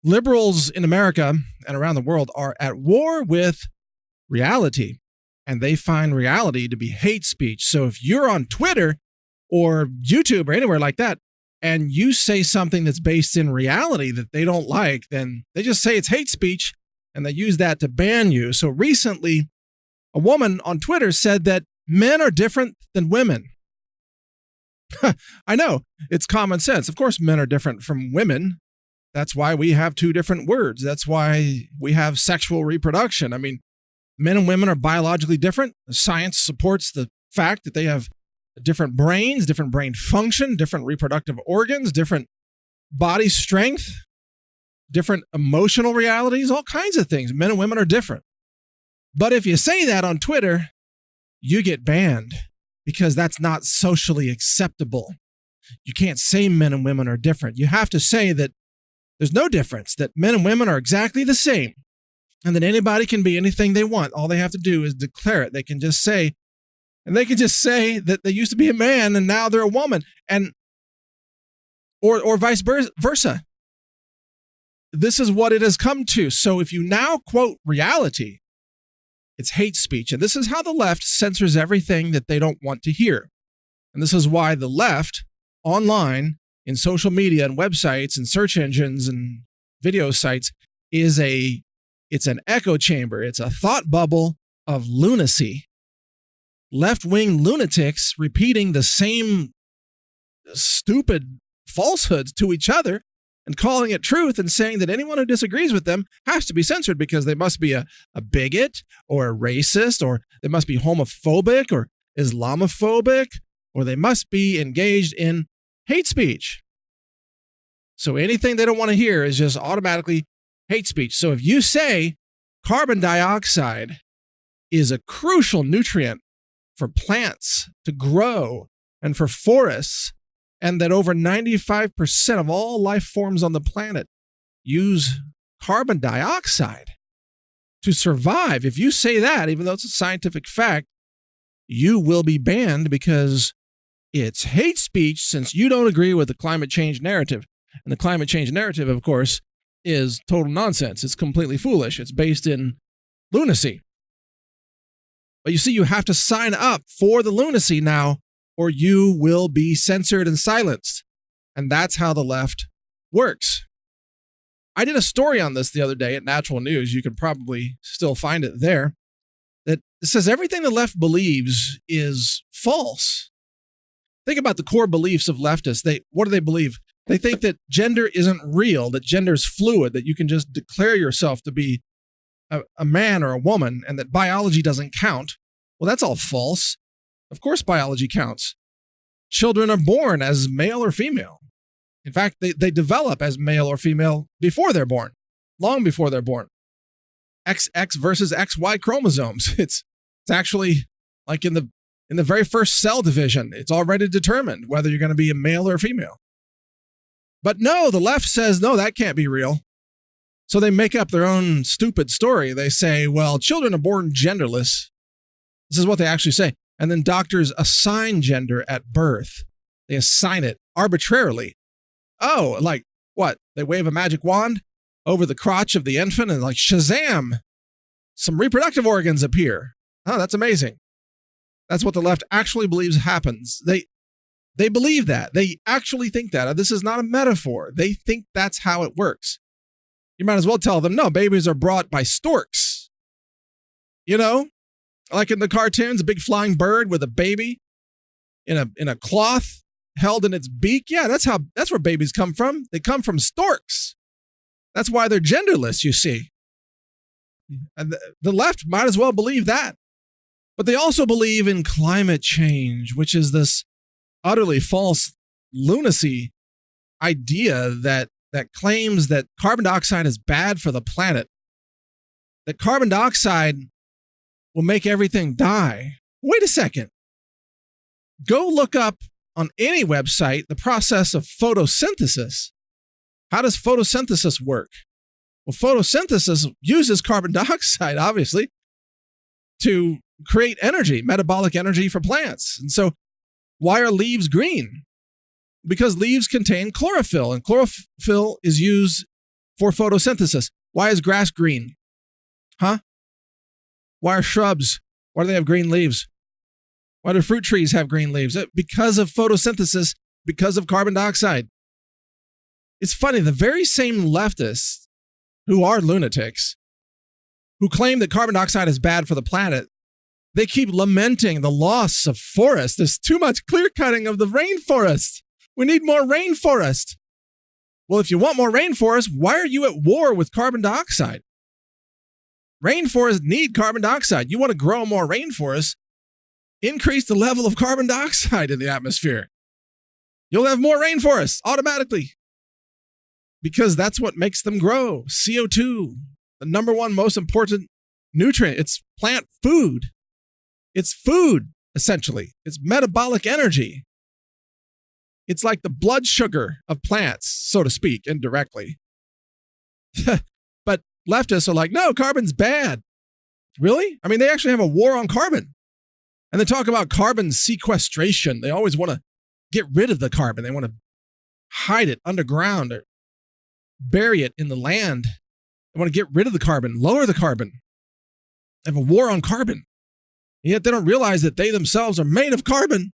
Liberals in America and around the world are at war with reality, and they find reality to be hate speech. So if you're on Twitter or YouTube or anywhere like that, and you say something that's based in reality that they don't like, then they just say it's hate speech, and they use that to ban you. So recently, a woman on Twitter said that men are different than women. I know, it's common sense. Of course, men are different from women. That's why we have two different words. That's why we have sexual reproduction. I mean, men and women are biologically different. Science supports the fact that they have different brains, different brain function, different reproductive organs, different body strength, different emotional realities, all kinds of things. Men and women are different. But if you say that on Twitter, you get banned because that's not socially acceptable. You can't say men and women are different. You have to say that there's no difference, that men and women are exactly the same, and that anybody can be anything they want. All they have to do is declare it. They can just say that they used to be a man and now they're a woman, and or vice versa. This is what it has come to. So if you now quote reality, it's hate speech. And this is how the left censors everything that they don't want to hear. And this is why the left online, in social media and websites and search engines and video sites, it's an echo chamber. It's a thought bubble of lunacy. Left-wing lunatics repeating the same stupid falsehoods to each other and calling it truth and saying that anyone who disagrees with them has to be censored because they must be a bigot or a racist, or they must be homophobic or Islamophobic, or they must be engaged in hate speech. So anything they don't want to hear is just automatically hate speech. So if you say carbon dioxide is a crucial nutrient for plants to grow and for forests, and that over 95% of all life forms on the planet use carbon dioxide to survive, if you say that, even though it's a scientific fact, you will be banned because it's hate speech, since you don't agree with the climate change narrative. And the climate change narrative, of course, is total nonsense. It's completely foolish. It's based in lunacy. But you see, you have to sign up for the lunacy now, or you will be censored and silenced. And that's how the left works. I did a story on this the other day at NaturalNews. You can probably still find it there. That says everything the left believes is false. Think about the core beliefs of leftists. What do they believe? They think that gender isn't real, that gender is fluid, that you can just declare yourself to be a man or a woman, and that biology doesn't count. Well, that's all false. Of course biology counts. Children are born as male or female. In fact, they develop as male or female before they're born, long before they're born. XX versus XY chromosomes. It's actually like in the very first cell division, it's already determined whether you're going to be a male or a female. But no, the left says, no, that can't be real. So they make up their own stupid story. They say, well, children are born genderless. This is what they actually say. And then doctors assign gender at birth. They assign it arbitrarily. Oh, like what? They wave a magic wand over the crotch of the infant and like Shazam, some reproductive organs appear. Oh, that's amazing. That's what the left actually believes happens. They believe that. They actually think that. This is not a metaphor. They think that's how it works. You might as well tell them, no, babies are brought by storks. You know, like in the cartoons, a big flying bird with a baby in a cloth held in its beak. Yeah, that's where babies come from. They come from storks. That's why they're genderless, you see. And the left might as well believe that. But they also believe in climate change, which is this utterly false lunacy idea that claims that carbon dioxide is bad for the planet, that carbon dioxide will make everything die. Wait a second. Go look up on any website the process of photosynthesis. How does photosynthesis work? Well, photosynthesis uses carbon dioxide, obviously, to create energy, metabolic energy for plants. And so why are leaves green? Because leaves contain chlorophyll, and chlorophyll is used for photosynthesis. Why is grass green? Huh? Why are shrubs? Why do they have green leaves? Why do fruit trees have green leaves? Because of photosynthesis, because of carbon dioxide. It's funny, the very same leftists who are lunatics, who claim that carbon dioxide is bad for the planet, they keep lamenting the loss of forests. There's too much clear cutting of the rainforest. We need more rainforest. Well, if you want more rainforest, why are you at war with carbon dioxide? Rainforests need carbon dioxide. You want to grow more rainforests, increase the level of carbon dioxide in the atmosphere. You'll have more rainforests automatically because that's what makes them grow. CO2, the number one most important nutrient. It's plant food. It's food, essentially. It's metabolic energy. It's like the blood sugar of plants, so to speak, indirectly. But leftists are like, no, carbon's bad. Really? I mean, they actually have a war on carbon. And they talk about carbon sequestration. They always want to get rid of the carbon. They want to hide it underground or bury it in the land. They want to get rid of the carbon, lower the carbon. They have a war on carbon. And yet they don't realize that they themselves are made of carbon.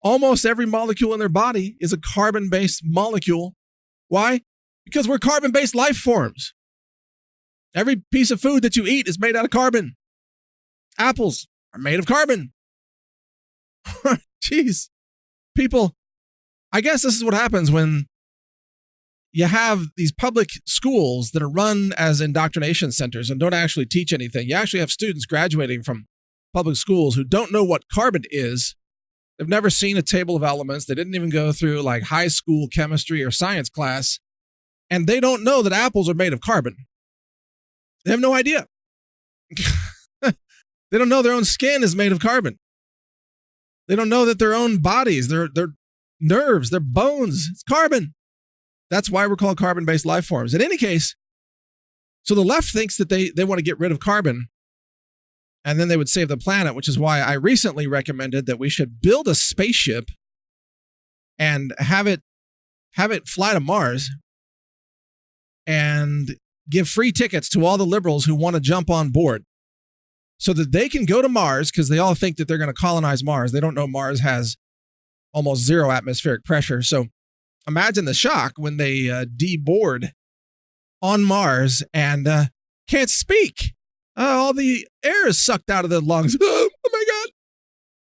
Almost every molecule in their body is a carbon-based molecule. Why? Because we're carbon-based life forms. Every piece of food that you eat is made out of carbon. Apples are made of carbon. Jeez. People, I guess this is what happens when you have these public schools that are run as indoctrination centers and don't actually teach anything. You actually have students graduating from public schools who don't know what carbon is. They've never seen a table of elements. They didn't even go through like high school chemistry or science class. And they don't know that apples are made of carbon. They have no idea. They don't know their own skin is made of carbon. They don't know that their own bodies, their nerves, their bones, it's carbon. That's why we're called carbon-based life forms. In any case, so the left thinks that they want to get rid of carbon and then they would save the planet, which is why I recently recommended that we should build a spaceship and have it fly to Mars and give free tickets to all the liberals who want to jump on board so that they can go to Mars, because they all think that they're going to colonize Mars. They don't know Mars has almost zero atmospheric pressure. So imagine the shock when they deboard on Mars and can't speak. All the air is sucked out of their lungs. Oh my God.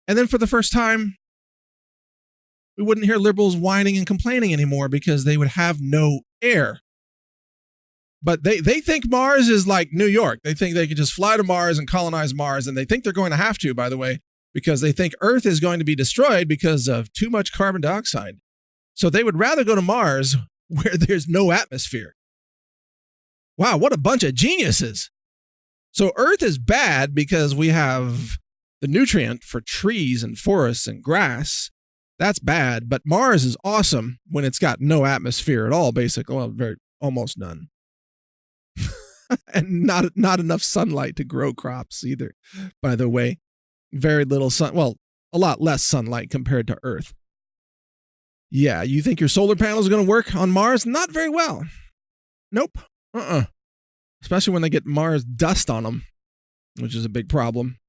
And then for the first time, we wouldn't hear liberals whining and complaining anymore because they would have no air. But they think Mars is like New York. They think they can just fly to Mars and colonize Mars. And they think they're going to have to, by the way, because they think Earth is going to be destroyed because of too much carbon dioxide. So they would rather go to Mars where there's no atmosphere. Wow, what a bunch of geniuses. So Earth is bad because we have the nutrient for trees and forests and grass. That's bad. But Mars is awesome when it's got no atmosphere at all, basically. Well, almost none. And not enough sunlight to grow crops either, by the way. Very little sun. Well, a lot less sunlight compared to Earth. Yeah, you think your solar panels are going to work on Mars? Not very well. Nope. Especially when they get Mars dust on them, which is a big problem.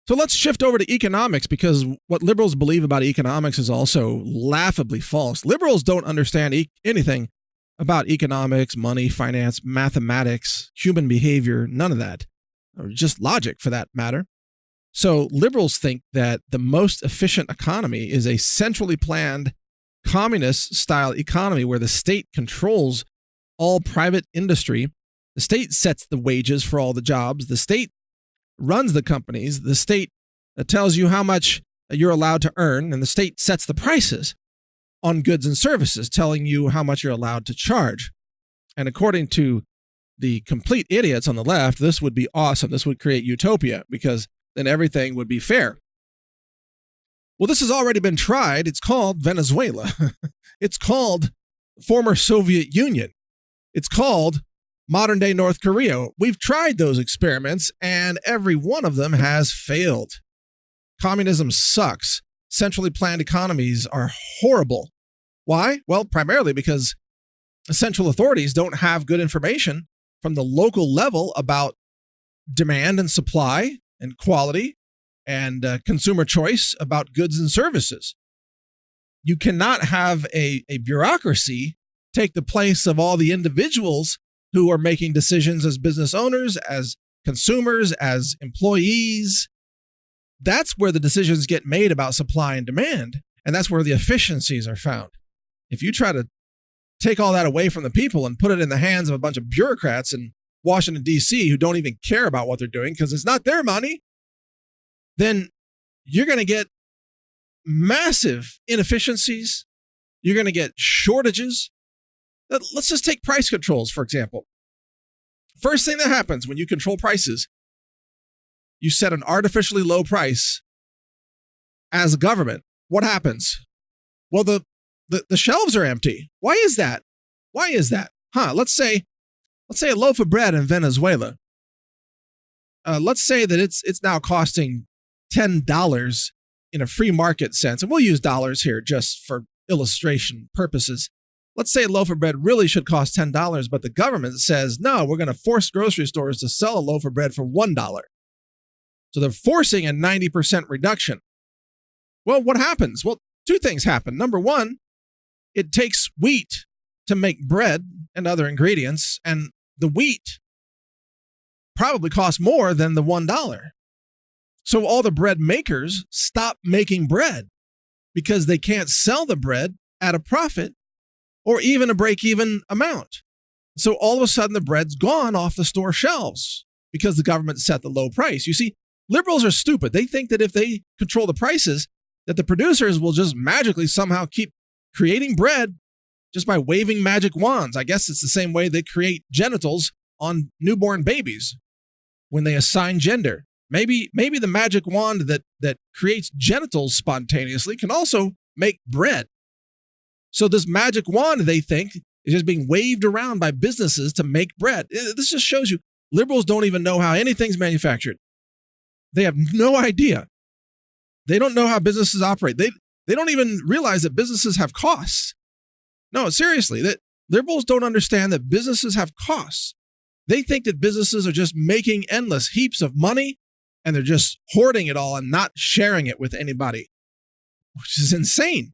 So let's shift over to economics, because what liberals believe about economics is also laughably false. Liberals don't understand anything about economics, money, finance, mathematics, human behavior, none of that, or just logic for that matter. So liberals think that the most efficient economy is a centrally planned communist-style economy where the state controls all private industry. The state sets the wages for all the jobs. The state runs the companies. The state tells you how much you're allowed to earn, and the state sets the prices on goods and services, telling you how much you're allowed to charge. And according to the complete idiots on the left, this would be awesome. This would create utopia, because then everything would be fair. Well, this has already been tried. It's called Venezuela. It's called former Soviet Union. It's called modern-day North Korea. We've tried those experiments, and every one of them has failed. Communism sucks. Centrally planned economies are horrible. Why? Well, primarily because central authorities don't have good information from the local level about demand and supply and quality and consumer choice about goods and services. You cannot have a bureaucracy take the place of all the individuals who are making decisions as business owners, as consumers, as employees. That's where the decisions get made about supply and demand, and that's where the efficiencies are found. If you try to take all that away from the people and put it in the hands of a bunch of bureaucrats in Washington, D.C. who don't even care about what they're doing because it's not their money, then you're going to get massive inefficiencies. You're going to get shortages. Let's just take price controls, for example. First thing that happens when you control prices, you set an artificially low price as a government. What happens? Well, the shelves are empty. Why is that? Why is that? Let's say a loaf of bread in Venezuela. Let's say that it's now costing $10 in a free market sense, and we'll use dollars here just for illustration purposes. Let's say a loaf of bread really should cost $10, but the government says, no, we're going to force grocery stores to sell a loaf of bread for $1. So they're forcing a 90% reduction. Well, what happens? Well, two things happen. Number one, it takes wheat to make bread and other ingredients, and the wheat probably costs more than the $1. So all the bread makers stop making bread because they can't sell the bread at a profit or even a break-even amount. So all of a sudden the bread's gone off the store shelves because the government set the low price. You see, liberals are stupid. They think that if they control the prices, that the producers will just magically somehow keep creating bread just by waving magic wands. I guess it's the same way they create genitals on newborn babies when they assign gender. Maybe the magic wand that creates genitals spontaneously can also make bread. So this magic wand, they think, is just being waved around by businesses to make bread. This just shows you liberals don't even know how anything's manufactured. They have no idea. They don't know how businesses operate. They don't even realize that businesses have costs. No, seriously, that liberals don't understand that businesses have costs. They think that businesses are just making endless heaps of money and they're just hoarding it all and not sharing it with anybody, which is insane.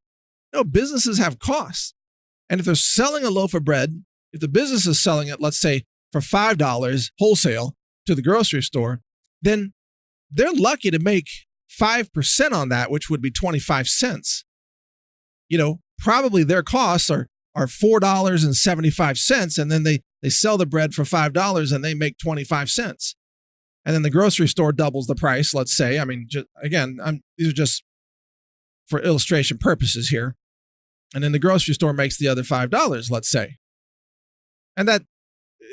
No, businesses have costs. And if they're selling a loaf of bread, if the business is selling it, let's say, for $5 wholesale to the grocery store, then they're lucky to make 5% on that, which would be 25 cents. Probably their costs are $4.75, and then they sell the bread for $5 and they make 25 cents. And then the grocery store doubles the price, let's say. I mean, these are just for illustration purposes here. And then the grocery store makes the other $5, let's say. And that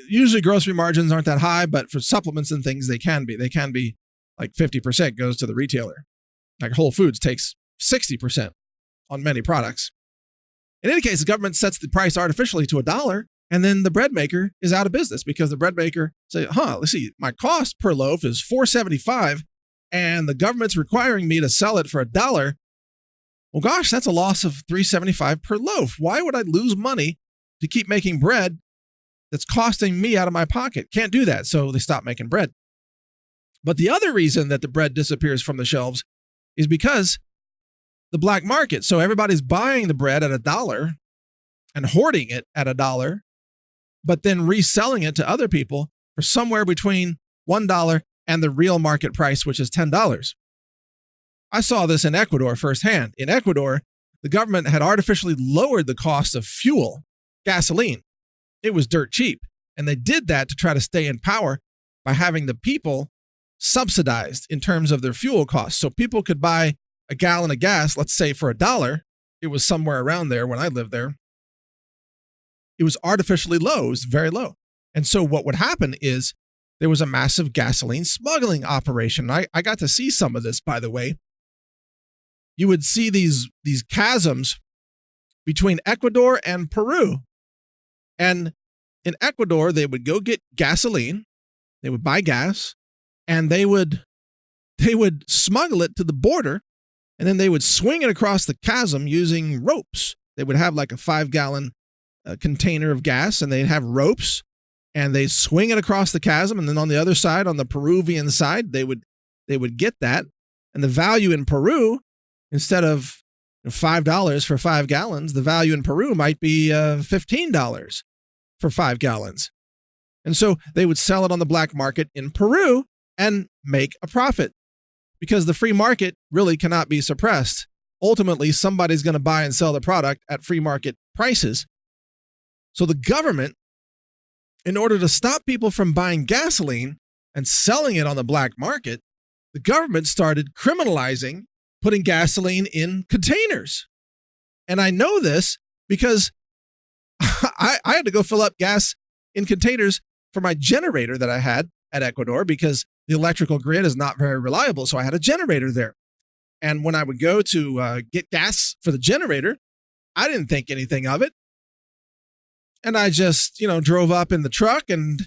usually grocery margins aren't that high, but for supplements and things, they can be. They can be like 50% goes to the retailer. Like Whole Foods takes 60% on many products. In any case, the government sets the price artificially to $1, and then the bread maker is out of business because the bread maker say, let's see, my cost per loaf is $4.75, and the government's requiring me to sell it for $1. Well, gosh, that's a loss of $3.75 per loaf. Why would I lose money to keep making bread that's costing me out of my pocket? Can't do that, so they stop making bread. But the other reason that the bread disappears from the shelves is because the black market. So everybody's buying the bread at $1 and hoarding it at $1, but then reselling it to other people for somewhere between $1 and the real market price, which is $10. I saw this in Ecuador firsthand. In Ecuador, the government had artificially lowered the cost of fuel, gasoline. It was dirt cheap. And they did that to try to stay in power by having the people subsidized in terms of their fuel costs. So people could buy a gallon of gas, let's say for $1. It was somewhere around there when I lived there. It was artificially low. It was very low. And so what would happen is there was a massive gasoline smuggling operation. I got to see some of this, by the way. You would see these chasms between Ecuador and Peru. And in Ecuador, they would go get gasoline, they would buy gas, and they would smuggle it to the border, and then they would swing it across the chasm using ropes. They would have like a 5-gallon a container of gas, and they'd have ropes, and they swing it across the chasm, and then on the other side, on the Peruvian side, they would get that, and the value in Peru, instead of $5 for 5 gallons, the value in Peru might be $15 for 5 gallons. And so they would sell it on the black market in Peru and make a profit, because the free market really cannot be suppressed. Ultimately, somebody's going to buy and sell the product at free market prices. So the government, in order to stop people from buying gasoline and selling it on the black market, the government started criminalizing putting gasoline in containers. And I know this because I had to go fill up gas in containers for my generator that I had at Ecuador, because the electrical grid is not very reliable. So I had a generator there. And when I would go to get gas for the generator, I didn't think anything of it. And I just, drove up in the truck and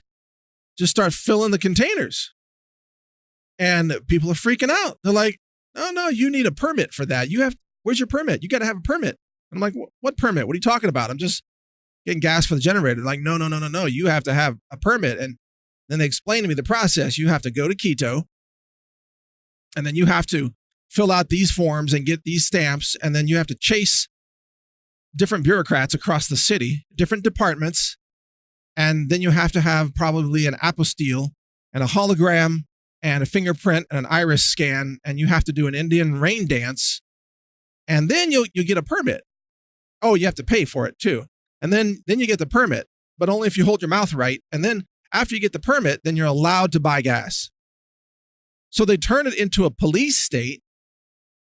just start filling the containers. And people are freaking out. They're like, no, you need a permit for that. Where's your permit? You got to have a permit. I'm like, what permit? What are you talking about? I'm just getting gas for the generator. They're like, no. You have to have a permit. And then they explain to me the process. You have to go to Quito, and then you have to fill out these forms and get these stamps. And then you have to chase different bureaucrats across the city, different departments. And then you have to have probably an apostille and a hologram and a fingerprint and an iris scan, and you have to do an Indian rain dance, and then you get a permit. Oh, you have to pay for it too. And then you get the permit, but only if you hold your mouth right. And then after you get the permit, then you're allowed to buy gas. So they turn it into a police state,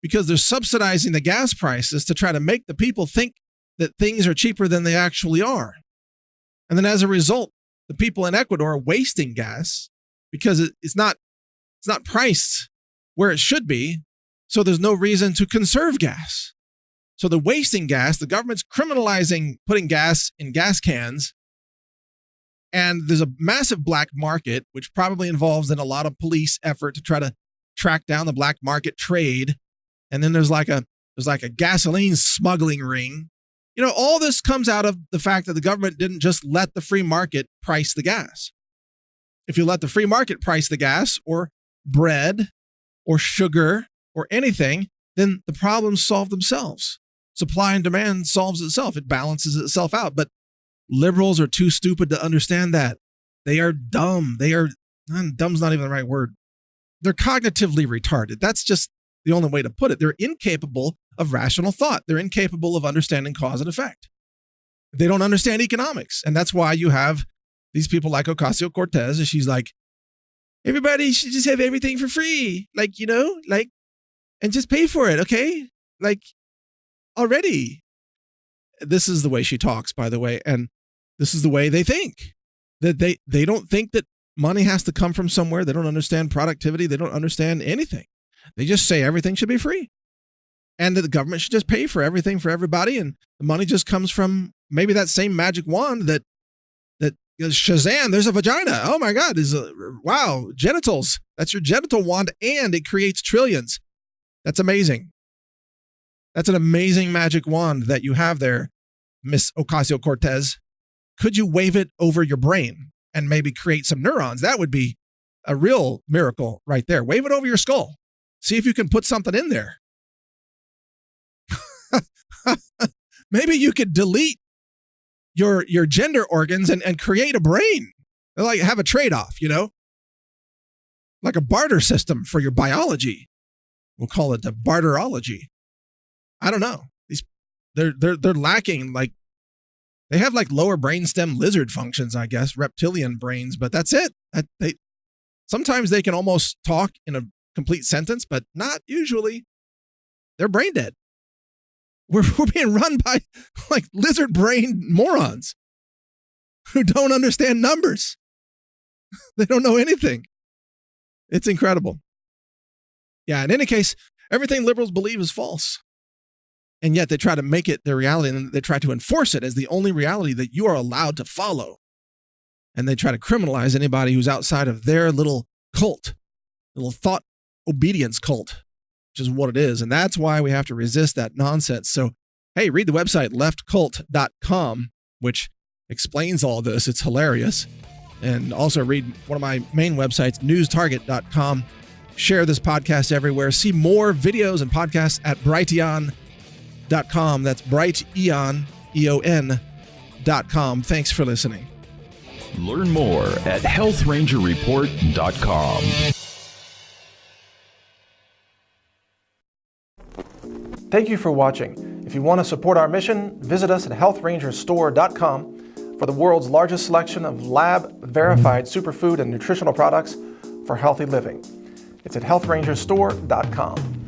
because they're subsidizing the gas prices to try to make the people think that things are cheaper than they actually are. And then as a result, the people in Ecuador are wasting gas because it's not priced where it should be. So there's no reason to conserve gas. So they're wasting gas. The government's criminalizing putting gas in gas cans. And there's a massive black market, which probably involves in a lot of police effort to try to track down the black market trade. And then there's like a gasoline smuggling ring. All this comes out of the fact that the government didn't just let the free market price the gas. If you let the free market price the gas or bread or sugar or anything, then the problems solve themselves. Supply and demand solves itself. It balances itself out. But liberals are too stupid to understand that. They are dumb. Dumb's not even the right word. They're cognitively retarded. That's just the only way to put it. They're incapable of rational thought. They're incapable of understanding cause and effect. They don't understand economics. And that's why you have these people like Ocasio-Cortez, and she's like, everybody should just have everything for free. And just pay for it, okay? Already. This is the way she talks, by the way, and this is the way they think. That they don't think that money has to come from somewhere. They don't understand productivity. They don't understand anything. They just say everything should be free, and that the government should just pay for everything for everybody, and the money just comes from maybe that same magic wand that Shazam, there's a vagina. Oh my God, wow, genitals. That's your genital wand, and it creates trillions. That's amazing. That's an amazing magic wand that you have there, Miss Ocasio-Cortez. Could you wave it over your brain and maybe create some neurons? That would be a real miracle right there. Wave it over your skull. See if you can put something in there. Maybe you could delete your gender organs and create a brain. Like have a trade-off, like a barter system for your biology. We'll call it the barterology. I don't know. They're lacking, they have lower brainstem lizard functions, I guess, reptilian brains, but that's it. Sometimes they can almost talk in a complete sentence, but not usually. They're brain dead. We're being run by lizard brain morons who don't understand numbers. They don't know anything. It's incredible. Yeah, in any case, everything liberals believe is false. And yet they try to make it their reality, and they try to enforce it as the only reality that you are allowed to follow. And they try to criminalize anybody who's outside of their little cult, little thought obedience cult, which is what it is. And that's why we have to resist that nonsense. So, hey, read the website leftcult.com. which explains all this. It's hilarious. And also read one of my main websites, newstarget.com. Share this podcast everywhere. See more videos and podcasts at brighteon.com. That's brighteon, EON.com. Thanks for listening. Learn more at healthrangerreport.com. Thank you for watching. If you want to support our mission, visit us at healthrangerstore.com for the world's largest selection of lab-verified superfood and nutritional products for healthy living. It's at healthrangerstore.com.